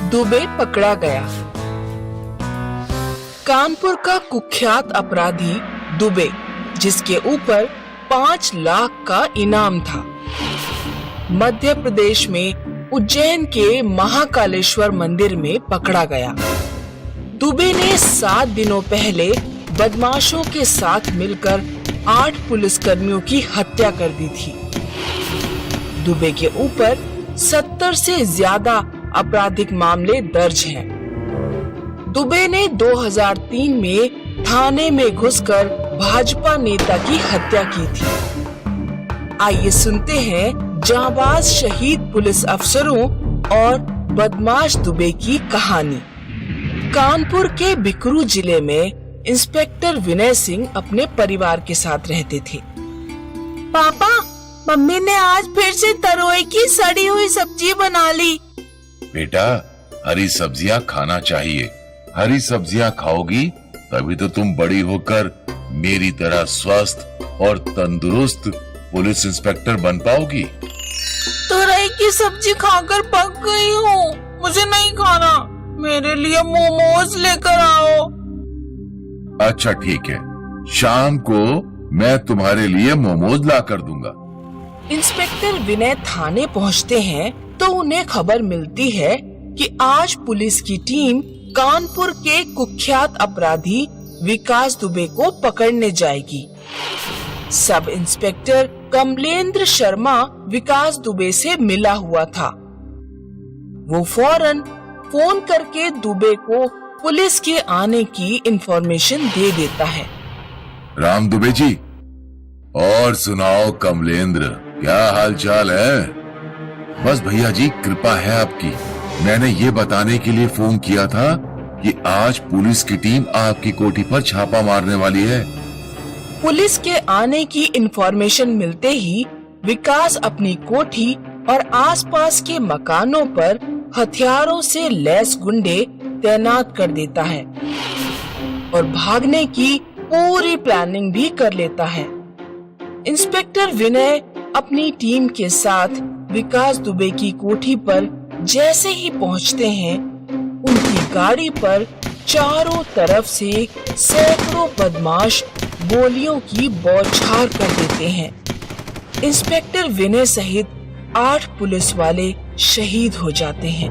दुबे पकड़ा गया। कानपुर का कुख्यात अपराधी दुबे, जिसके ऊपर 5 लाख का इनाम था, मध्य प्रदेश में उज्जैन के महाकालेश्वर मंदिर में पकड़ा गया। दुबे ने 7 दिनों पहले बदमाशों के साथ मिलकर 8 पुलिसकर्मियों की हत्या कर दी थी। दुबे के ऊपर 70 से ज्यादा आपराधिक मामले दर्ज हैं। दुबे ने 2003 में थाने में घुसकर भाजपा नेता की हत्या की थी। आइए सुनते हैं जांबाज शहीद पुलिस अफसरों और बदमाश दुबे की कहानी। कानपुर के बिकरू जिले में इंस्पेक्टर विनय सिंह अपने परिवार के साथ रहते थे। पापा, मम्मी ने आज फिर से तरोई की सड़ी हुई सब्जी बना ली। बेटा, हरी सब्जियां खाना चाहिए। हरी सब्जियां खाओगी तभी तो तुम बड़ी होकर मेरी तरह स्वस्थ और तंदुरुस्त पुलिस इंस्पेक्टर बन पाओगी। तरोई की सब्जी खाकर पक गई हूँ, मुझे नहीं खाना। मेरे लिए मोमोज लेकर आओ। अच्छा ठीक है, शाम को मैं तुम्हारे लिए मोमोज ला कर दूंगा। इंस्पेक्टर विनय थाने पहुंचते हैं तो उन्हें खबर मिलती है कि आज पुलिस की टीम कानपुर के कुख्यात अपराधी विकास दुबे को पकड़ने जाएगी। सब इंस्पेक्टर कमलेंद्र शर्मा विकास दुबे से मिला हुआ था। वो फौरन फोन करके दुबे को पुलिस के आने की इंफॉर्मेशन दे देता है। राम दुबे जी, और सुनाओ कमलेंद्र, क्या हाल चाल है? बस भैया जी, कृपा है आपकी। मैंने ये बताने के लिए फोन किया था कि आज पुलिस की टीम आपकी कोठी पर छापा मारने वाली है। पुलिस के आने की इंफॉर्मेशन मिलते ही विकास अपनी कोठी और आसपास के मकानों पर हथियारों से लैस गुंडे तैनात कर देता है और भागने की पूरी प्लानिंग भी कर लेता है। इंस्पेक्टर विनय अपनी टीम के साथ विकास दुबे की कोठी पर जैसे ही पहुंचते हैं, उनकी गाड़ी पर चारों तरफ से सैकड़ों बदमाश गोलियों की बौछार कर देते हैं। इंस्पेक्टर विनय सहित 8 पुलिस वाले शहीद हो जाते हैं।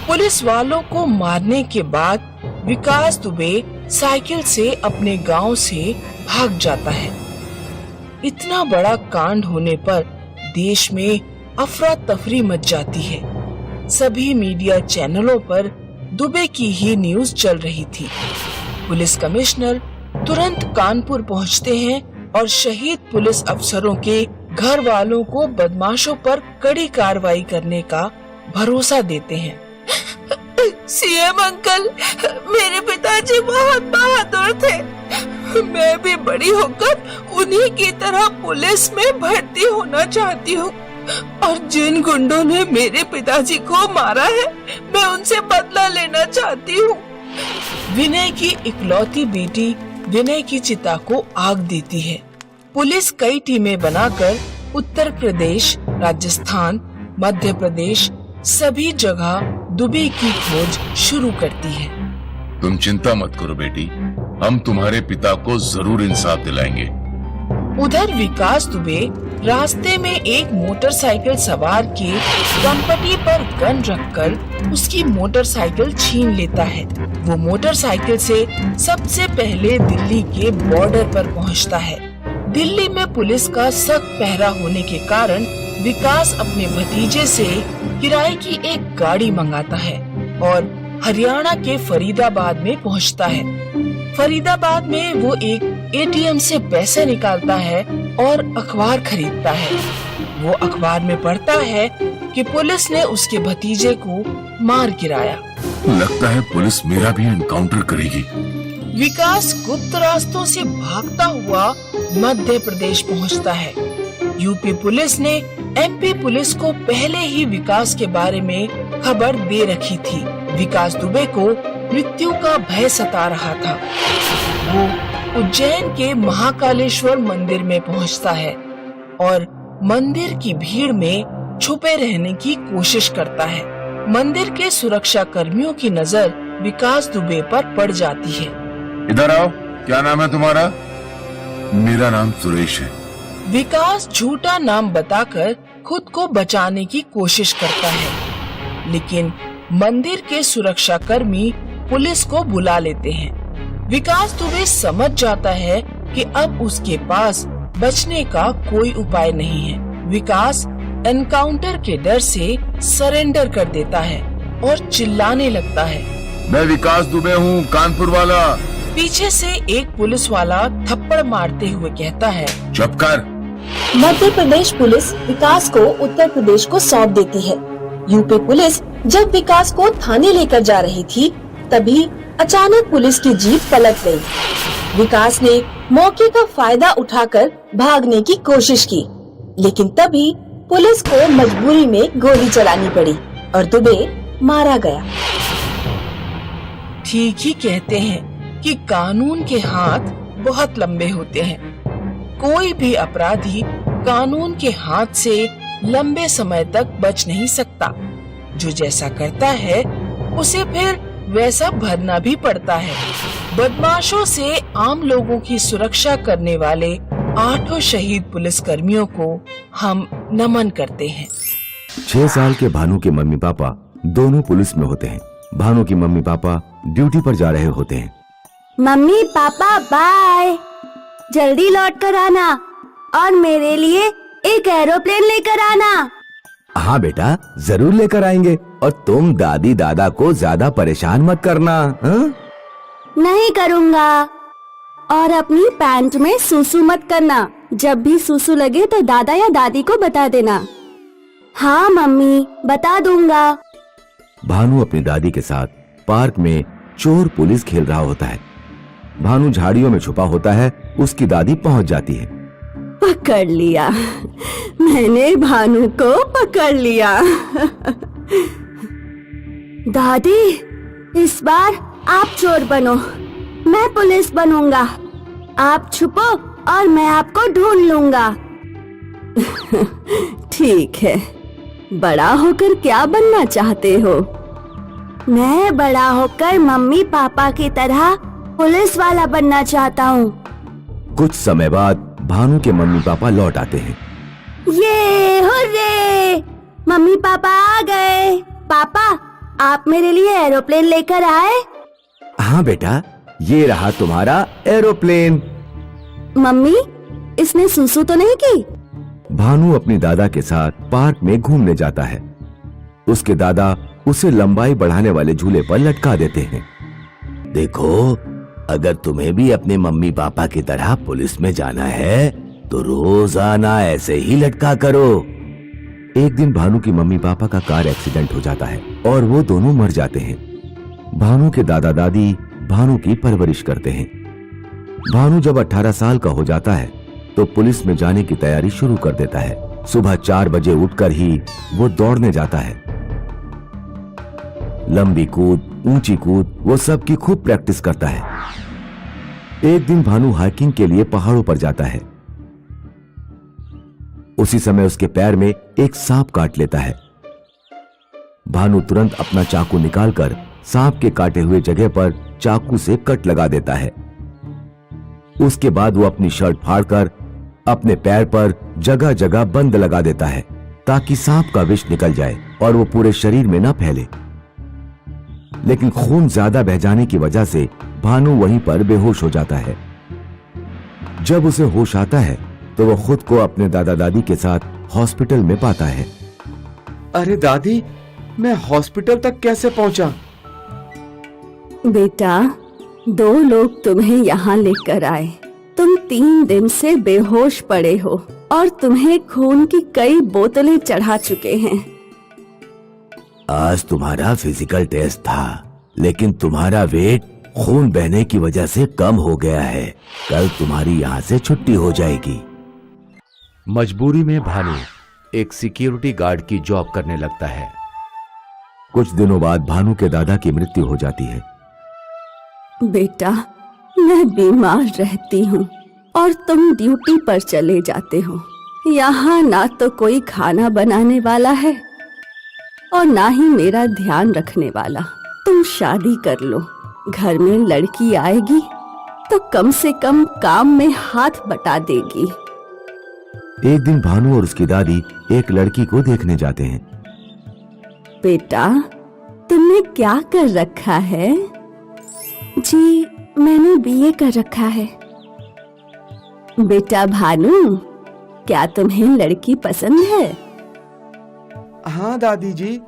पुलिस वालों को मारने के बाद विकास दुबे साइकिल से अपने गांव से भाग जाता है। इतना बड़ा कांड होने पर देश में अफरा तफरी मच जाती है। सभी मीडिया चैनलों पर दुबे की ही न्यूज चल रही थी। पुलिस कमिश्नर तुरंत कानपुर पहुंचते हैं और शहीद पुलिस अफसरों के घर वालों को बदमाशों पर कड़ी कार्रवाई करने का भरोसा देते हैं। सीएम अंकल, मेरे पिताजी बहुत बहादुर थे। मैं भी बड़ी होकर उन्हीं की तरह पुलिस में भर्ती होना चाहती हूँ और जिन गुंडों ने मेरे पिताजी को मारा है, मैं उनसे बदला लेना चाहती हूँ। विनय की इकलौती बेटी विनय की चिता को आग देती है। पुलिस कई टीमें बनाकर उत्तर प्रदेश, राजस्थान, मध्य प्रदेश, सभी जगह दुबे की खोज शुरू करती है। तुम चिंता मत करो बेटी, हम तुम्हारे पिता को जरूर इंसाफ दिलाएंगे। उधर विकास दुबे रास्ते में एक मोटरसाइकिल सवार के दंपति पर गन रखकर उसकी मोटरसाइकिल छीन लेता है। वो मोटरसाइकिल से सबसे पहले दिल्ली के बॉर्डर पर पहुंचता है। दिल्ली में पुलिस का सख्त पहरा होने के कारण विकास अपने भतीजे से किराए की एक गाड़ी मंगाता है और हरियाणा के फरीदाबाद में पहुंचता है। फरीदाबाद में वो एक एटीएम से पैसे निकालता है और अखबार खरीदता है। वो अखबार में पढ़ता है कि पुलिस ने उसके भतीजे को मार गिराया। लगता है पुलिस मेरा भी एनकाउंटर करेगी। विकास गुप्त रास्तों से भागता हुआ मध्य प्रदेश पहुंचता है। यूपी पुलिस ने एमपी पुलिस को पहले ही विकास के बारे में खबर दे रखी थी। विकास दुबे को मृत्यु का भय सता रहा था। वो उज्जैन के महाकालेश्वर मंदिर में पहुंचता है और मंदिर की भीड़ में छुपे रहने की कोशिश करता है। मंदिर के सुरक्षा कर्मियों की नजर विकास दुबे पर पड़ जाती है। इधर आओ, क्या नाम है तुम्हारा? मेरा नाम सुरेश है। विकास झूठा नाम बताकर खुद को बचाने की कोशिश करता है, लेकिन मंदिर के सुरक्षा कर्मी पुलिस को बुला लेते हैं। विकास दुबे समझ जाता है कि अब उसके पास बचने का कोई उपाय नहीं है। विकास एनकाउंटर के डर से सरेंडर कर देता है और चिल्लाने लगता है, मैं विकास दुबे हूँ, कानपुर वाला। पीछे से एक पुलिस वाला थप्पड़ मारते हुए कहता है, चुप कर। मध्य प्रदेश पुलिस विकास को उत्तर प्रदेश को सौंप देती है। यूपी पुलिस जब विकास को थाने लेकर जा रही थी, तभी अचानक पुलिस की जीप पलट गई। विकास ने मौके का फायदा उठाकर भागने की कोशिश की, लेकिन तभी पुलिस को मजबूरी में गोली चलानी पड़ी और दुबे मारा गया। ठीक ही कहते हैं कि कानून के हाथ बहुत लंबे होते हैं। कोई भी अपराधी कानून के हाथ से लंबे समय तक बच नहीं सकता। जो जैसा करता है उसे फिर वैसा भरना भी पड़ता है। बदमाशों से आम लोगों की सुरक्षा करने वाले 8 शहीद पुलिस कर्मियों को हम नमन करते हैं। 6 साल के भानु के मम्मी पापा दोनों पुलिस में होते हैं। भानु की मम्मी पापा ड्यूटी पर जा रहे होते हैं। मम्मी पापा बाय, जल्दी लौट कर आना और मेरे लिए एक एरोप्लेन लेकर आना। हाँ बेटा, जरूर लेकर आएंगे। और तुम दादी दादा को ज्यादा परेशान मत करना। नहीं करूँगा। और अपनी पैंट में सूसू मत करना। जब भी सूसू लगे तो दादा या दादी को बता देना। हाँ मम्मी, बता दूंगा। भानु अपनी दादी के साथ पार्क में चोर पुलिस खेल रहा होता है। भानु झाड़ियों में छुपा होता है। उसकी दादी पहुंच जाती है। पकड़ लिया, मैंने भानु को पकड़ लिया। दादी, इस बार आप चोर बनो, मैं पुलिस बनूंगा। आप छुपो और मैं आपको ढूंढ लूंगा। ठीक है, बड़ा होकर क्या बनना चाहते हो? मैं बड़ा होकर मम्मी पापा की तरह पुलिस वाला बनना चाहता हूँ। कुछ समय बाद भानु के मम्मी पापा लौट आते हैं। ये हुर्रे! मम्मी पापा आ गए। पापा, आप मेरे लिए एरोप्लेन लेकर आए? हाँ बेटा, ये रहा तुम्हारा एरोप्लेन। मम्मी, इसने सूसू तो नहीं की? भानु अपनी दादा के साथ पार्क में घूमने जाता है। उसके दादा उसे लंबाई बढ़ाने वाले झूले पर लटका देते हैं। देखो, अगर तुम्हें भी अपने मम्मी पापा की तरह पुलिस में जाना है तो रोजाना ऐसे ही लटका करो। एक दिन भानु की मम्मी पापा का कार एक्सीडेंट हो जाता है और वो दोनों मर जाते हैं। भानु के दादा दादी भानु की परवरिश करते हैं। भानु जब 18 साल का हो जाता है तो पुलिस में जाने की तैयारी शुरू कर देता है। सुबह 4 बजे उठकर ही वो दौड़ने जाता है। लंबी कूद, ऊंची कूद, वो सब की खूब प्रैक्टिस करता है। एक दिन भानु हाइकिंग के लिए पहाड़ों पर जाता है। उसी समय उसके पैर में एक सांप काट लेता है। भानु तुरंत अपना चाकू निकालकर सांप के काटे हुए जगह पर चाकू से कट लगा देता है। उसके बाद वो अपनी शर्ट फाड़कर अपने पैर पर जगह जगह बंद लगा देता है ताकि सांप का विष निकल जाए और वो पूरे शरीर में न फैले। लेकिन खून ज्यादा बह जाने की वजह से भानु वहीं पर बेहोश हो जाता है। जब उसे होश आता है तो वो खुद को अपने दादा दादी के साथ हॉस्पिटल में पाता है। अरे दादी, मैं हॉस्पिटल तक कैसे पहुंचा? बेटा, 2 लोग तुम्हें यहाँ लेकर आए। तुम 3 दिन से बेहोश पड़े हो और तुम्हें खून की कई बोतलें चढ़ा चुके हैं। आज तुम्हारा फिजिकल टेस्ट था, लेकिन तुम्हारा वेट खून बहने की वजह से कम हो गया है। कल तुम्हारी यहाँ से छुट्टी हो जाएगी। मजबूरी में भानु एक सिक्योरिटी गार्ड की जॉब करने लगता है। कुछ दिनों बाद भानु के दादा की मृत्यु हो जाती है। बेटा, मैं बीमार रहती हूँ और तुम ड्यूटी पर चले जाते हो। यहाँ ना तो कोई खाना बनाने वाला है और ना ही मेरा ध्यान रखने वाला। तुम शादी कर लो, घर में लड़की आएगी तो कम से कम काम में हाथ बटा देगी। एक दिन भानु और उसकी दादी एक लड़की को देखने जाते हैं। बेटा, तुमने क्या कर रखा है? जी, मैंने बीए कर रखा है। बेटा भानु, क्या तुम्हें लड़की पसंद है? हाँ दादी जी।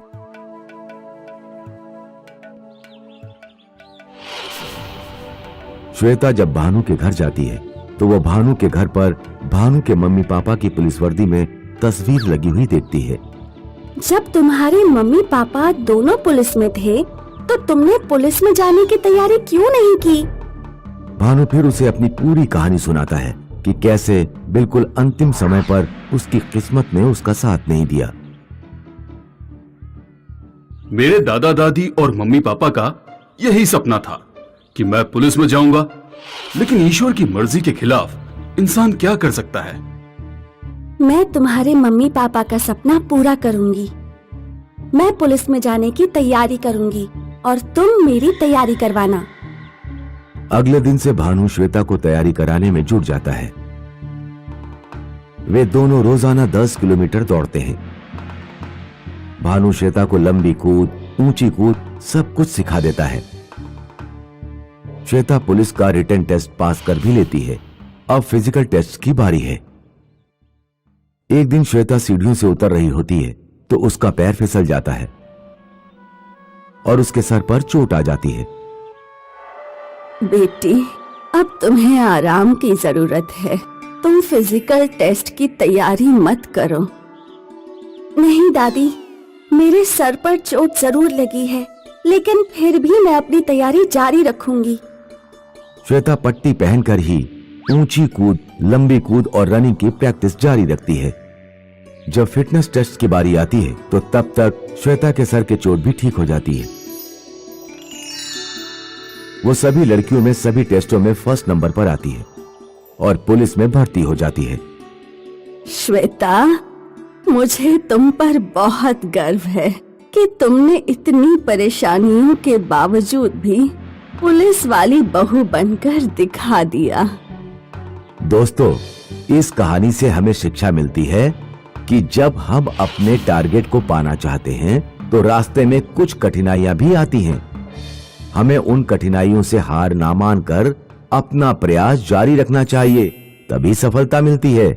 श्वेता जब भानु के घर जाती है तो वो भानु के घर पर भानु के मम्मी पापा की पुलिस वर्दी में तस्वीर लगी हुई देखती है। जब तुम्हारे मम्मी पापा दोनों पुलिस में थे तो तुमने पुलिस में जाने की तैयारी क्यों नहीं की? भानु फिर उसे अपनी पूरी कहानी सुनाता है कि कैसे बिल्कुल अंतिम समय पर उसकी किस्मत ने उसका साथ नहीं दिया। मेरे दादा दादी और मम्मी पापा का यही सपना था कि मैं पुलिस में जाऊंगा, लेकिन ईश्वर की मर्जी के खिलाफ इंसान क्या कर सकता है। मैं तुम्हारे मम्मी पापा का सपना पूरा करूंगी। मैं पुलिस में जाने की तैयारी करूंगी और तुम मेरी तैयारी करवाना। अगले दिन से भानु श्वेता को तैयारी कराने में जुट जाता है। वे दोनों रोजाना 10 किलोमीटर दौड़ते हैं। भानु श्वेता को लंबी कूद, ऊंची कूद सब कुछ सिखा देता है। श्वेता पुलिस का रिटन टेस्ट पास कर भी लेती है। अब फिजिकल टेस्ट की बारी है। एक दिन श्वेता सीढ़ियों से उतर रही होती है तो उसका पैर फिसल जाता है और उसके सर पर चोट आ जाती है। बेटी, अब तुम्हें आराम की जरूरत है। तुम फिजिकल टेस्ट की तैयारी मत करो। नहीं दादी, मेरे सर पर चोट जरूर लगी है, लेकिन फिर भी मैं अपनी तैयारी जारी रखूंगी। श्वेता पट्टी पहनकर ही ऊंची कूद, लंबी कूद और रनिंग की प्रैक्टिस जारी रखती है। जब फिटनेस टेस्ट की बारी आती है तो तब तक श्वेता के सर की चोट भी ठीक हो जाती है। वो सभी लड़कियों में सभी टेस्टों में फर्स्ट नंबर पर आती है और पुलिस में भर्ती हो जाती है। श्वेता, मुझे तुम पर बहुत गर्व है कि तुमने इतनी परेशानियों के बावजूद भी पुलिस वाली बहू बनकर दिखा दिया। दोस्तों, इस कहानी से हमें शिक्षा मिलती है कि जब हम अपने टारगेट को पाना चाहते हैं तो रास्ते में कुछ कठिनाइयां भी आती हैं। हमें उन कठिनाइयों से हार ना मानकर अपना प्रयास जारी रखना चाहिए, तभी सफलता मिलती है।